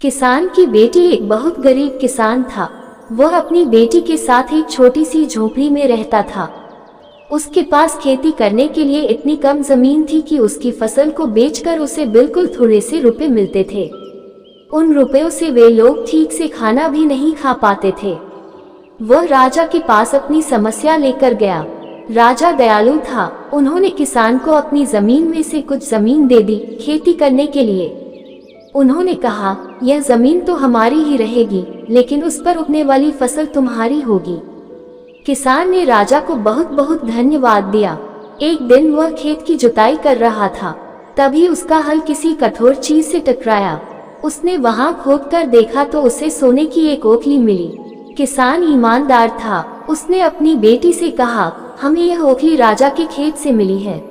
किसान की बेटी एक बहुत गरीब किसान था। वह अपनी बेटी के साथ एक छोटी सी झोपड़ी में रहता था। उसके पास खेती करने के लिए इतनी कम जमीन थी कि उसकी फसल को बेचकर उसे बिल्कुल थोड़े से रुपए मिलते थे। उन रुपयों से वे लोग ठीक से खाना भी नहीं खा पाते थे। वह राजा के पास अपनी समस्या लेकर गया। राजा दयालु था। उन्होंने किसान को अपनी जमीन में से कुछ जमीन दे दी खेती करने के लिए। उन्होंने कहा, यह जमीन तो हमारी ही रहेगी, लेकिन उस पर उगने वाली फसल तुम्हारी होगी। किसान ने राजा को बहुत बहुत धन्यवाद दिया। एक दिन वह खेत की जुताई कर रहा था, तभी उसका हल किसी कठोर चीज से टकराया। उसने वहां खोदकर देखा तो उसे सोने की एक ओखली मिली। किसान ईमानदार था। उसने अपनी बेटी से कहा, हमें यह ओखली राजा के खेत से मिली है।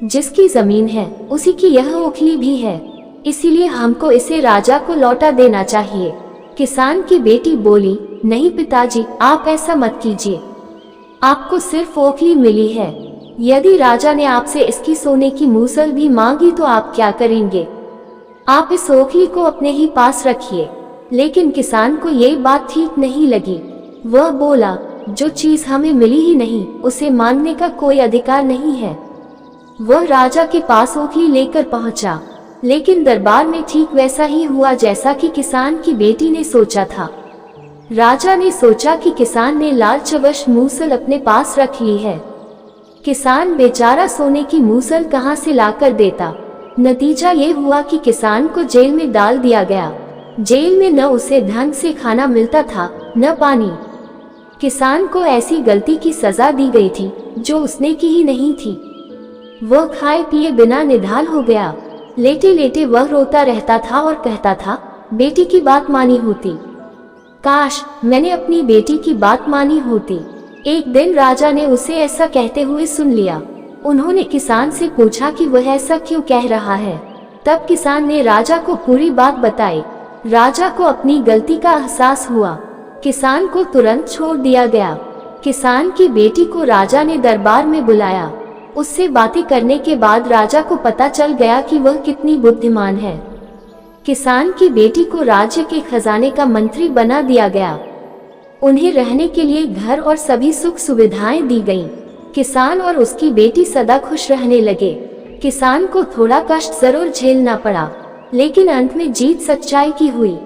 जिसकी जमीन है उसी की यह ओखली भी है, इसीलिए हमको इसे राजा को लौटा देना चाहिए। किसान की बेटी बोली, नहीं पिताजी, आप ऐसा मत कीजिए। आपको सिर्फ ओखली मिली है। यदि राजा ने आपसे इसकी सोने की मूसल भी मांगी तो आप क्या करेंगे? आप इस ओखली को अपने ही पास रखिए। लेकिन किसान को ये बात ठीक नहीं लगी। वह बोला, जो चीज हमें मिली ही नहीं उसे मांगने का कोई अधिकार नहीं है। वह राजा के पास ओखली लेकर पहुंचा, लेकिन दरबार में ठीक वैसा ही हुआ जैसा कि किसान की बेटी ने सोचा था। राजा ने सोचा कि किसान ने लालचवश मूसल अपने पास रख ली है। किसान बेचारा सोने की मूसल कहां से लाकर देता। नतीजा ये हुआ कि किसान को जेल में डाल दिया गया। जेल में न उसे ढंग से खाना मिलता था न पानी। किसान को ऐसी गलती की सजा दी गई थी जो उसने की ही नहीं थी। वह खाए पिए बिना निढाल हो गया। लेटे लेटे वह रोता रहता था और कहता था, बेटी की बात मानी होती, काश मैंने अपनी बेटी की बात मानी होती। एक दिन राजा ने उसे ऐसा कहते हुए सुन लिया। उन्होंने किसान से पूछा कि वह ऐसा क्यों कह रहा है। तब किसान ने राजा को पूरी बात बताई। राजा को अपनी गलती का एहसास हुआ। किसान को तुरंत छोड़ दिया गया। किसान की बेटी को राजा ने दरबार में बुलाया। उससे बातें करने के बाद राजा को पता चल गया कि वह कितनी बुद्धिमान है। किसान की बेटी को राज्य के खजाने का मंत्री बना दिया गया। उन्हें रहने के लिए घर और सभी सुख सुविधाएं दी गईं। किसान और उसकी बेटी सदा खुश रहने लगे। किसान को थोड़ा कष्ट जरूर झेलना पड़ा, लेकिन अंत में जीत सच्चाई की हुई।